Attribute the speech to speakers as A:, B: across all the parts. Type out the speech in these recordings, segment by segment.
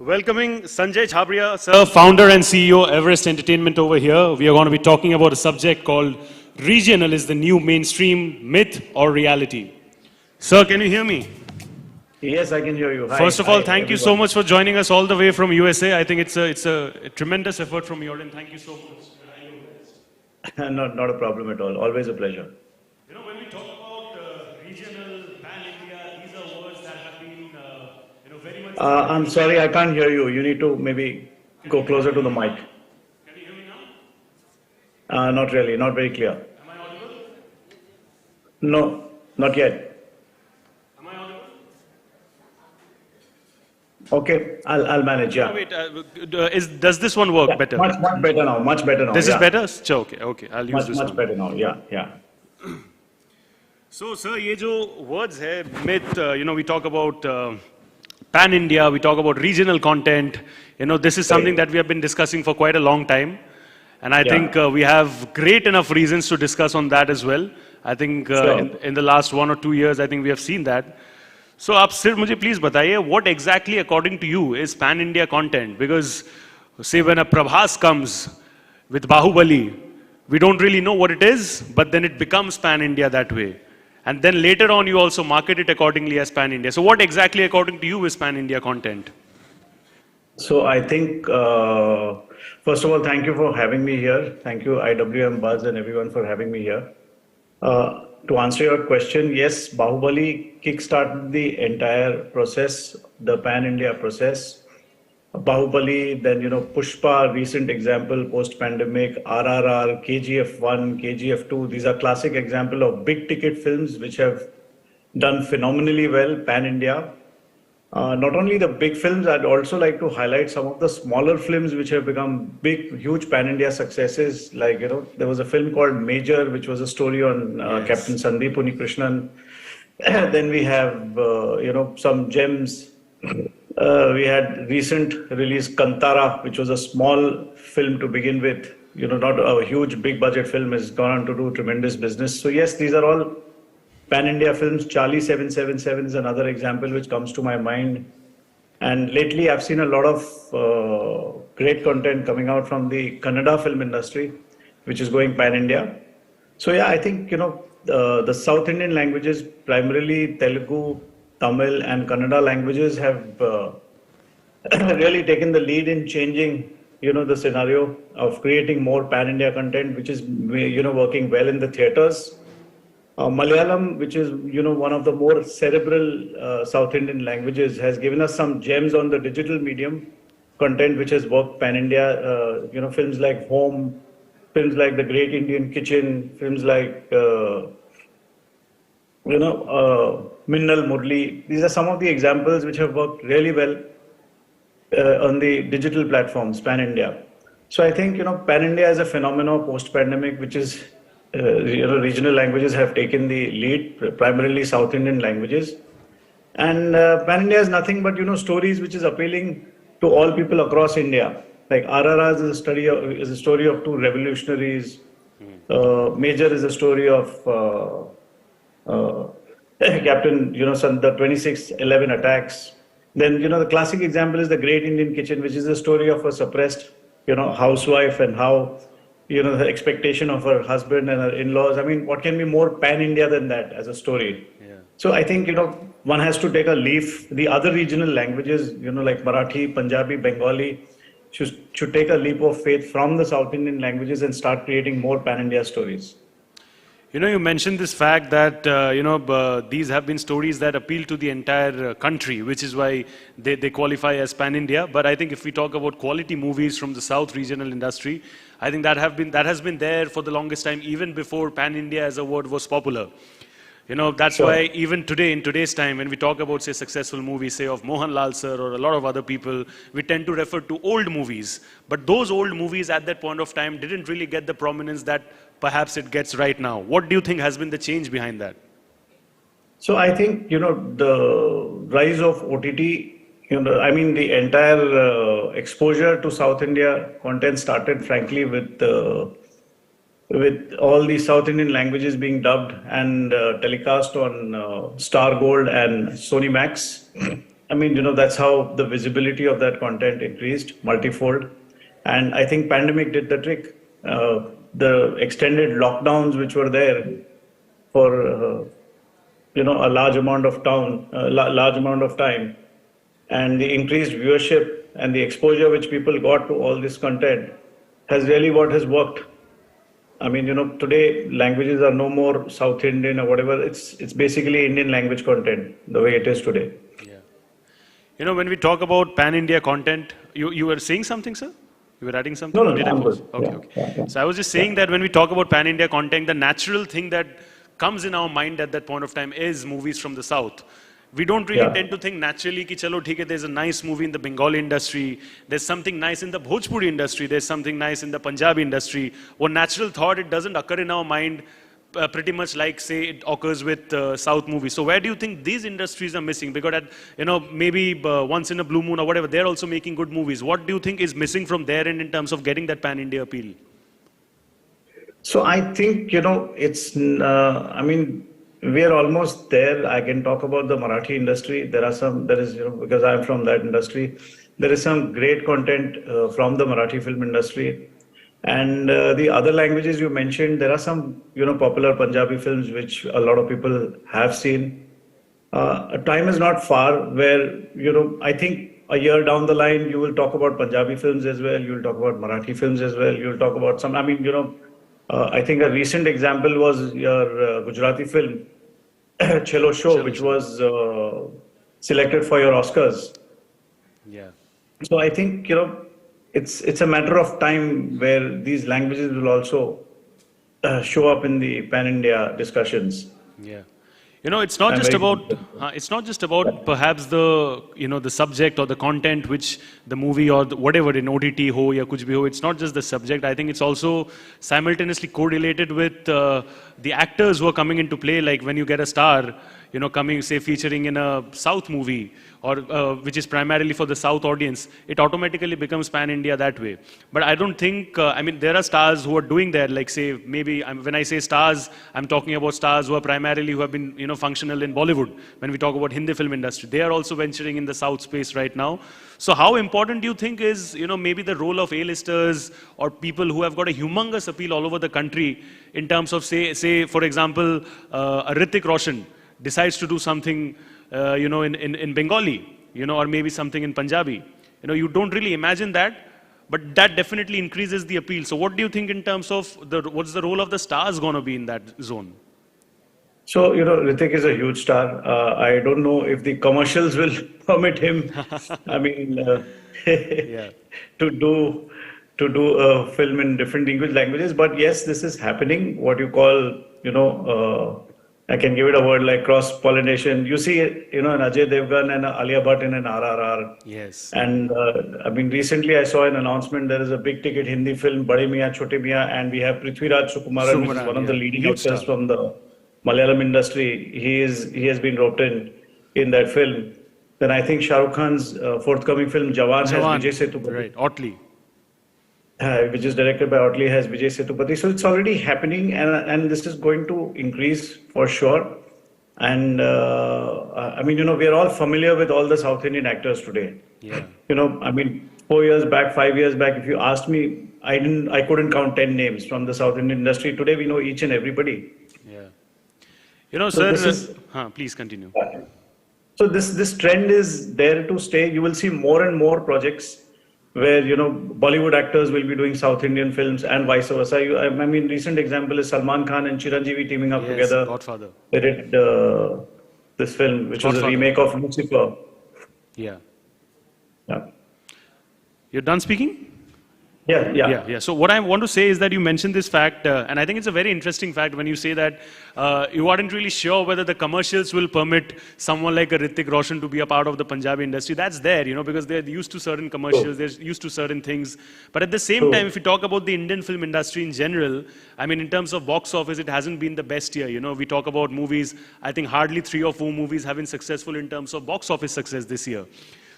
A: Welcoming Sanjay Chhabria, sir, founder and CEO Everest Entertainment over here. We are going to be talking about a subject called regional is the new mainstream, myth or reality. Sir, can you hear me?
B: Yes, I can hear you. Hi,
A: First of all,
B: hi,
A: thank you so
B: everyone.
A: much for joining us all the way from USA. I think it's a tremendous effort from your end. Thank you so much.
B: Not a problem at all. Always a pleasure.
A: You know, when we talk about regional, pan-India, these are words that have been, very much.
B: I'm sorry, I can't hear you. You need to maybe go closer to the mic.
A: Can you hear me now?
B: Not really, not very clear.
A: Am I audible?
B: No, not yet.
A: Am I audible?
B: Okay, I'll manage. Yeah.
A: No, wait, does this one work better?
B: Much better now. Much better now.
A: This
B: yeah.
A: is better? Sure, okay, I'll use this
B: Much
A: one.
B: better now. Yeah.
A: So, sir, ये जो words है, myth, we talk about pan-India, we talk about regional content. This is something that we have been discussing for quite a long time. And I think we have great enough reasons to discuss on that as well. I think in the last 1 or 2 years, I think we have seen that. So, आप सिर्फ मुझे please बताइए, what exactly according to you is pan-India content? Because, say when a Prabhas comes with Bahubali, we don't really know what it is, but then it becomes pan-India that way. And then later on, you also market it accordingly as pan-India. So what exactly, according to you, is pan-India content?
B: So I think, first of all, thank you for having me here. Thank you, IWMBuzz and everyone for having me here. To answer your question, yes, Bahubali kickstarted the entire process, the pan-India process. Bahubali, then, Pushpa, recent example, post-pandemic, RRR, KGF1, KGF2. These are classic example of big ticket films which have done phenomenally well, pan-India. Not only the big films, I'd also like to highlight some of the smaller films which have become big, huge pan-India successes. Like, there was a film called Major, which was a story on Captain Sandeep Unnikrishnan. Then we have, some gems. We had recent release Kantara, which was a small film to begin with. Not a huge, big budget film, has gone on to do tremendous business. So yes, these are all pan-India films. Charlie 777 is another example which comes to my mind. And lately, I've seen a lot of great content coming out from the Kannada film industry, which is going pan-India. So yeah, I think, the South Indian languages, primarily Telugu, Tamil and Kannada languages have really taken the lead in changing, the scenario of creating more pan-India content, which is, working well in the theaters. Malayalam, which is, one of the more cerebral South Indian languages, has given us some gems on the digital medium content, which has worked pan-India. Films like Home, films like The Great Indian Kitchen, films like, Minnal Murli. These are some of the examples which have worked really well on the digital platforms, pan-India. So I think, pan-India is a phenomenon post-pandemic, which is, regional languages have taken the lead, primarily South Indian languages. And pan-India is nothing but, stories which is appealing to all people across India. Like RRR is a story of two revolutionaries. Major is a story of Captain, the 26/11 attacks. Then, the classic example is The Great Indian Kitchen, which is the story of a suppressed, housewife and how, the expectation of her husband and her in-laws. I mean, what can be more pan-India than that as a story? Yeah. So I think, one has to take a leaf. The other regional languages, like Marathi, Punjabi, Bengali, should take a leap of faith from the South Indian languages and start creating more pan-India stories.
A: You mentioned this fact that, these have been stories that appeal to the entire country, which is why they qualify as pan-India. But I think if we talk about quality movies from the South regional industry, I think that has been there for the longest time, even before pan-India as a word was popular. That's why even today, in today's time, when we talk about, say, successful movies, say, of Mohanlal sir or a lot of other people, we tend to refer to old movies. But those old movies at that point of time didn't really get the prominence that perhaps it gets right now. What do you think has been the change behind that?
B: So I think, the rise of OTT, the entire exposure to South India content started, frankly, with all the South Indian languages being dubbed and telecast on Star Gold and Sony Max. I mean, that's how the visibility of that content increased multifold. And I think pandemic did the trick. The extended lockdowns which were there for, a large amount of large amount of time, and the increased viewership and the exposure which people got to all this content has really what has worked. I mean, today languages are no more South Indian or whatever. It's basically Indian language content the way it is today.
A: Yeah. When we talk about pan-India content, you were saying something, sir? You were adding something?
B: No,
A: Or did I
B: I'm
A: pause?
B: good.
A: Okay,
B: Yeah,
A: okay.
B: yeah, yeah.
A: So I was just saying that when we talk about pan-India content, the natural thing that comes in our mind at that point of time is movies from the South. We don't really
B: Yeah.
A: tend to think naturally ki chalo theek hai, there's a nice movie in the Bengali industry, there's something nice in the Bhojpuri industry, there's something nice in the Punjabi industry. One natural thought, it doesn't occur in our mind pretty much like, say, it occurs with South movies. So where do you think these industries are missing? Because maybe once in a blue moon or whatever, they're also making good movies. What do you think is missing from their end in terms of getting that pan-India appeal?
B: So I think, I mean, we are almost there. I can talk about the Marathi industry. There is, because I'm from that industry, there is some great content from the Marathi film industry. And the other languages you mentioned, there are some, popular Punjabi films which a lot of people have seen. A time is not far where, I think a year down the line, you will talk about Punjabi films as well. You'll talk about Marathi films as well. You'll talk about some, I mean, I think a recent example was your Gujarati film, Chelo Show, which was selected for your Oscars.
A: Yeah.
B: So I think, it's a matter of time where these languages will also show up in the pan-India discussions.
A: Yeah. It's not
B: I'm
A: just
B: very
A: about
B: confident.
A: it's not just about perhaps the the subject or the content which the movie or whatever in OTT ho ya kuch bhi ho. It's not just the subject. I think it's also simultaneously correlated with the actors who are coming into play. Like when you get a star, coming, say, featuring in a South movie or which is primarily for the South audience, it automatically becomes pan-India that way. But I don't think, I mean, there are stars who are doing that, like, say, maybe, when I say stars, I'm talking about stars who are primarily, who have been, functional in Bollywood. When we talk about Hindi film industry, they are also venturing in the South space right now. So how important do you think is, maybe the role of A-listers or people who have got a humongous appeal all over the country in terms of, say for example, a Hrithik Roshan decides to do something, in Bengali, or maybe something in Punjabi. You don't really imagine that, but that definitely increases the appeal. So what do you think in terms of what's the role of the stars going to be in that zone?
B: So, Hrithik is a huge star. I don't know if the commercials will permit him, I mean,
A: Yeah.
B: to do a film in different English languages. But yes, this is happening. What you call, I can give it a word like cross-pollination. You see, an Ajay Devgan and a Alia Bhatt in an RRR.
A: Yes.
B: And I mean, recently I saw an announcement. There is a big ticket Hindi film, Bade Miyan Chote Miyan, and we have Prithviraj Sukumaran, which is one of the
A: yeah.
B: leading
A: Huge
B: actors
A: star.
B: from the Malayalam industry. He has been roped in that film. Then I think Shah Rukh Khan's forthcoming film Jawan has Vijay Sethupathi,
A: Right, Otley.
B: which is directed by Otley, has Vijay Sethupathi. So it's already happening, and this is going to increase for sure. And I mean, we are all familiar with all the South Indian actors today.
A: Yeah.
B: I mean, 4 years back, 5 years back, if you asked me, I couldn't count 10 names from the South Indian industry. Today, we know each and everybody.
A: Yeah.
B: So
A: Sir,
B: this is-
A: please continue.
B: So this trend is there to stay. You will see more and more projects where Bollywood actors will be doing South Indian films and vice versa. I mean, recent example is Salman Khan and Chiranjeevi teaming up
A: Yes,
B: together.
A: Godfather.
B: They did this film, which was a
A: Godfather.
B: remake of Lucifer.
A: Yeah.
B: Yeah.
A: You're done speaking?
B: Yeah.
A: So what I want to say is that you mentioned this fact, and I think it's a very interesting fact when you say that you aren't really sure whether the commercials will permit someone like a Hrithik Roshan to be a part of the Punjabi industry. That's there, because they're used to certain commercials, they're used to certain things. But at the same time, if you talk about the Indian film industry in general, I mean, in terms of box office, it hasn't been the best year. We talk about movies, I think hardly 3 or 4 movies have been successful in terms of box office success this year.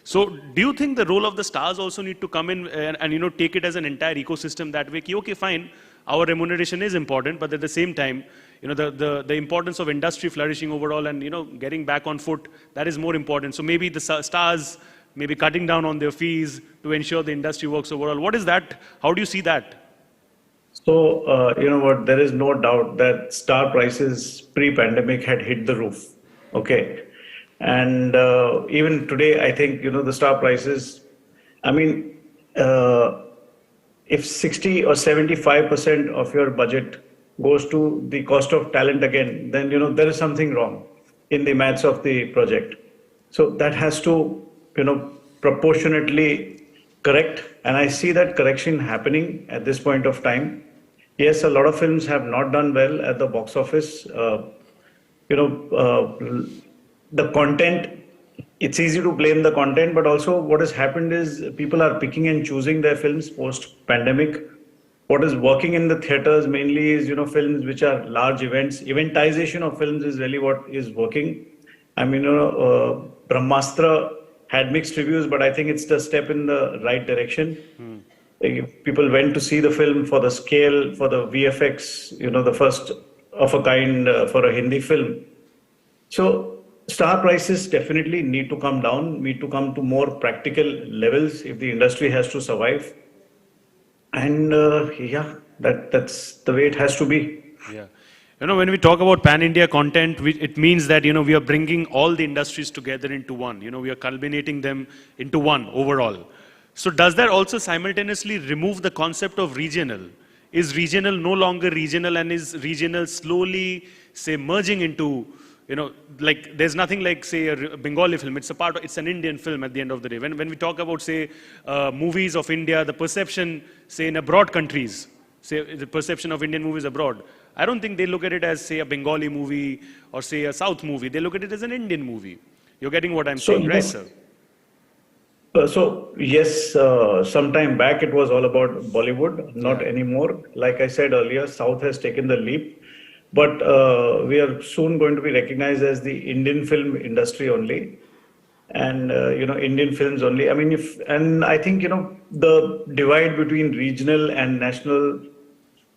A: So do you think the role of the stars also need to come in and take it as an entire ecosystem that way? Okay, fine, our remuneration is important, but at the same time, the importance of industry flourishing overall and, getting back on foot, that is more important. So maybe the stars maybe cutting down on their fees to ensure the industry works overall. What is that? How do you see that?
B: So, you know what, there is no doubt that star prices pre-pandemic had hit the roof. Okay. And even today, I think, the star prices, I mean, if 60 or 75% of your budget goes to the cost of talent again, then, there is something wrong in the maths of the project. So that has to, proportionately correct. And I see that correction happening at this point of time. Yes, a lot of films have not done well at the box office. The content, it's easy to blame the content, but also what has happened is people are picking and choosing their films post-pandemic. What is working in the theaters mainly is, films which are large events. Eventization of films is really what is working. I mean, Brahmastra had mixed reviews, but I think it's a step in the right direction. People went to see the film for the scale, for the VFX, the first of a kind for a Hindi film. So star prices definitely need to come down, need to come to more practical levels if the industry has to survive. And that's the way it has to be.
A: Yeah. When we talk about pan-India content, it means that, we are bringing all the industries together into one. We are culminating them into one overall. So does that also simultaneously remove the concept of regional? Is regional no longer regional, and is regional slowly, say, merging into, like there's nothing like, say, a Bengali film. It's an Indian film at the end of the day. When we talk about, say, movies of India, the perception, say, in abroad countries, say, the perception of Indian movies abroad, I don't think they look at it as, say, a Bengali movie or, say, a South movie. They look at it as an Indian movie. You're getting what I'm saying, right, sir?
B: So yes, some time back it was all about Bollywood, not anymore. Like I said earlier, South has taken the leap, but we are soon going to be recognized as the Indian film industry only, and Indian films only. I mean, and I think the divide between regional and national,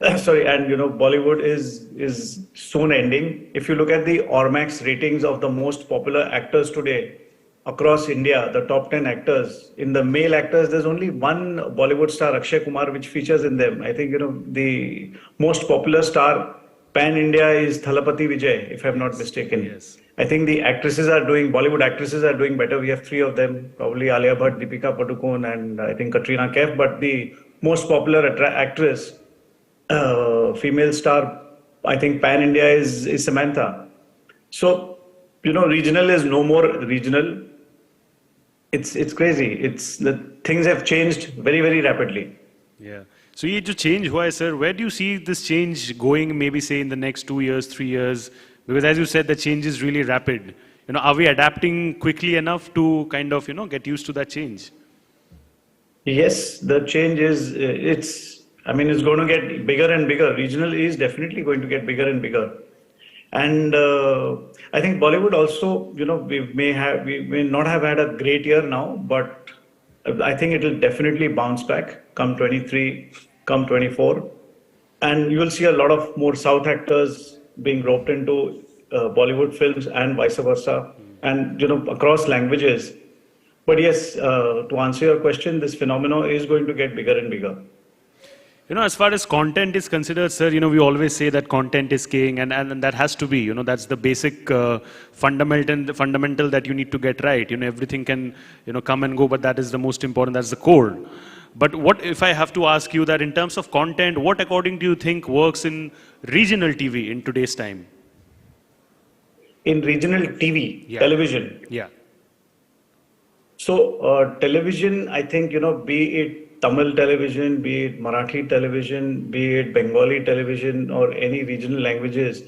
B: Bollywood is soon ending. If you look at the Ormax ratings of the most popular actors today across India, the top 10 actors, in the male actors, there's only one Bollywood star, Akshay Kumar, which features in them. I think, the most popular star pan-India is Thalapathy Vijay, if I'm not mistaken.
A: Yes.
B: I think the Bollywood actresses are doing better. We have three of them, probably Alia Bhatt, Deepika Padukone, and I think Katrina Kaif. But the most popular actress, female star, I think pan-India is Samantha. So, regional is no more regional. It's crazy. The things have changed very, very rapidly.
A: Yeah. So you need to change. Why, sir? Where do you see this change going? Maybe say in the next 2 years, 3 years? Because as you said, the change is really rapid. Are we adapting quickly enough to kind of get used to that change?
B: Yes, the change is it's going to get bigger and bigger. Regional is definitely going to get bigger and bigger. And I think Bollywood also, we may not have had a great year now, but I think it will definitely bounce back come 23, come 24. And you will see a lot of more South actors being roped into Bollywood films and vice versa, and, across languages. But yes, to answer your question, this phenomenon is going to get bigger and bigger.
A: As far as content is considered, sir, we always say that content is king, and that has to be, that's the basic fundamental that you need to get right. Everything can, come and go, but that is the most important, that's the core. But what if I have to ask you that in terms of content, what according to you think works in regional TV in today's time?
B: In regional TV, television?
A: Yeah.
B: So television, I think, be it Tamil television, be it Marathi television, be it Bengali television or any regional languages,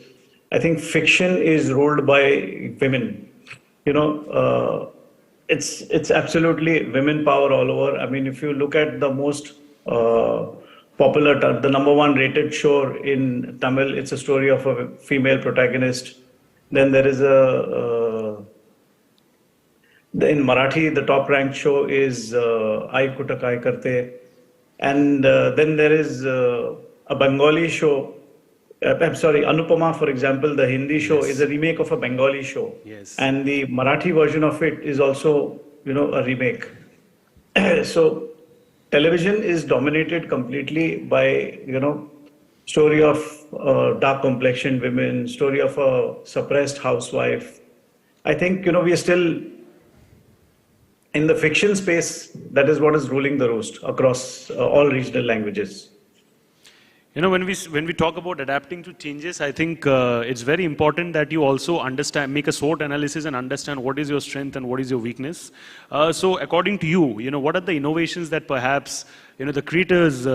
B: I think fiction is ruled by women. It's absolutely women power all over. I mean, if you look at the most popular, the number one rated show in Tamil, it's a story of a female protagonist. Then there is in Marathi, the top ranked show is Ai Kuta Kai Karte. And then there is a Bengali show I'm sorry, Anupama, for example, the Hindi show is
A: Yes.
B: a remake of a Bengali show,
A: Yes.
B: and the Marathi version of it is also, a remake. So, television is dominated completely by, story of dark complexioned women, story of a suppressed housewife. I think, we are still in the fiction space. That is what is ruling the roost across all regional languages.
A: When we talk about adapting to changes, I think it's very important that you also understand, make a SWOT analysis and understand what is your strength and what is your weakness. So according to you, what are the innovations that perhaps, the creators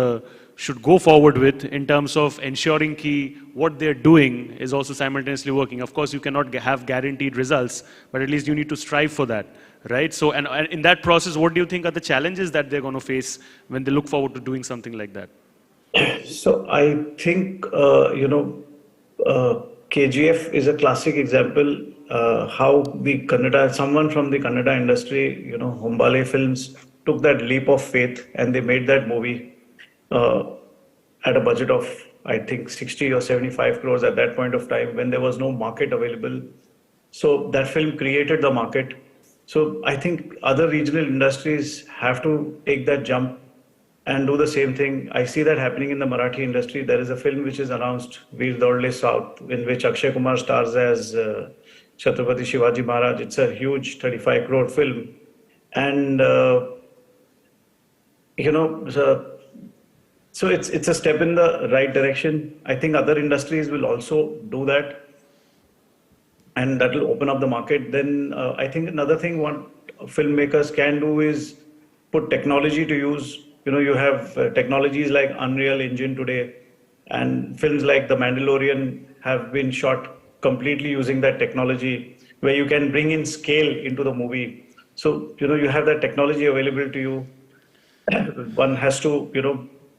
A: should go forward with in terms of ensuring what they're doing is also simultaneously working. Of course, you cannot have guaranteed results, but at least you need to strive for that, right? So, and in that process, what do you think are the challenges that they're going to face when they look forward to doing something like that?
B: So I think KGF is a classic example how the Kannada, someone from the Kannada industry, Hombale Films took that leap of faith and they made that movie uh, at a budget of I think 60 or 75 crores at that point of time when there was no market available. So that film created the market. So I think other regional industries have to take that jump and do the same thing. I see that happening in the Marathi industry. There is a film which is announced, Veer Dodle South, in which Akshay Kumar stars as Chhatrapati Shivaji Maharaj. It's a huge 35 crore film. And, so it's a step in the right direction. I think other industries will also do that. And that will open up the market. Then I think another thing what filmmakers can do is put technology to use. You have technologies like Unreal Engine today, and films like The Mandalorian have been shot completely using that technology, where you can bring in scale into the movie. So, you have that technology available to you. One has to,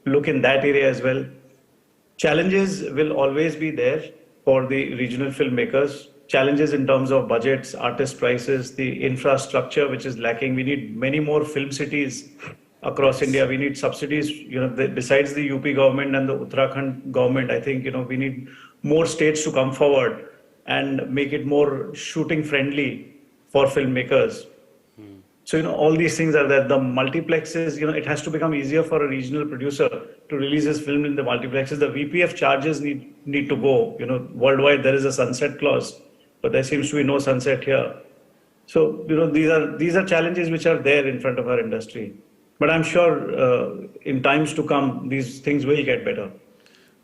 B: look in that area as well. Challenges will always be there for the regional filmmakers. Challenges in terms of budgets, artist prices, the infrastructure which is lacking. We need many more film cities across India. We need subsidies, besides the UP government and the Uttarakhand government. I think, we need more states to come forward and make it more shooting friendly for filmmakers. So, all these things are there. The multiplexes, it has to become easier for a regional producer to release his film in the multiplexes. The VPF charges need to go. Worldwide there is a sunset clause, but there seems to be no sunset here. So, these are challenges which are there in front of our industry. But I'm sure in times to come, these things will get better.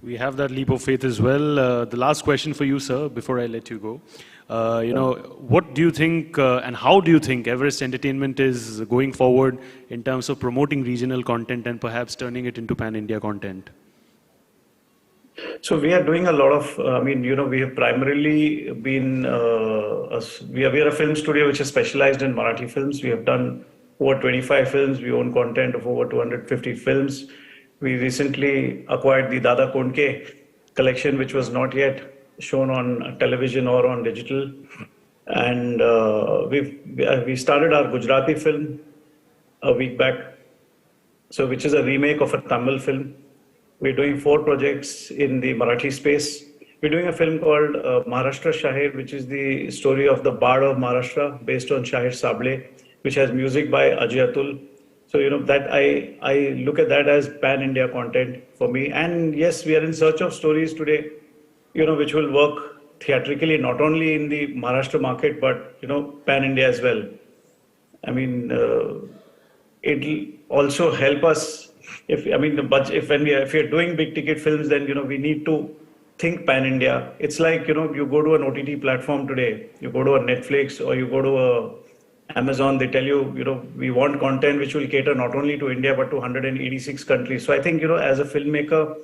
A: We have that leap of faith as well. The last question for you, sir, before I let you go. What do you think and how do you think Everest Entertainment is going forward in terms of promoting regional content and perhaps turning it into pan-India content?
B: So we are doing a lot of, we have primarily been, we are a film studio which is specialized in Marathi films. We have done over 25 films. We own content of over 250 films. We recently acquired the Dada Konke collection, which was not yet shown on television or on digital. And we started our Gujarati film a week back, so which is a remake of a Tamil film. We're doing 4 projects in the Marathi space. We're doing a film called Maharashtra Shahir, which is the story of the Bard of Maharashtra, based on Shahir Sable, which has music by Ajay Atul. So, that I look at that as pan-India content for me. And yes, we are in search of stories today, which will work theatrically, not only in the Maharashtra market, but, pan-India as well. I mean, it'll also help us if you're doing big ticket films, then, we need to think pan-India. It's like, you go to an OTT platform today, you go to a Netflix or you go to a Amazon, they tell you, we want content which will cater not only to India, but to 186 countries. So I think, as a filmmaker,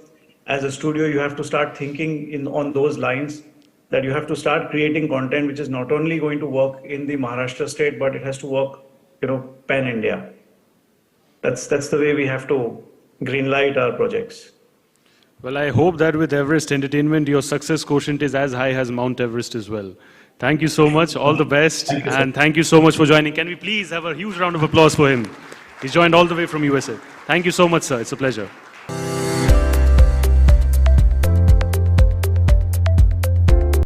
B: as a studio, you have to start thinking on those lines, that you have to start creating content which is not only going to work in the Maharashtra state, but it has to work, pan-India. That's the way we have to greenlight our projects.
A: Well, I hope that with Everest Entertainment, your success quotient is as high as Mount Everest as well. Thank you so much. All the best. And thank you so much for joining. Can we please have a huge round of applause for him? He's joined all the way from USA. Thank you so much, sir. It's a pleasure.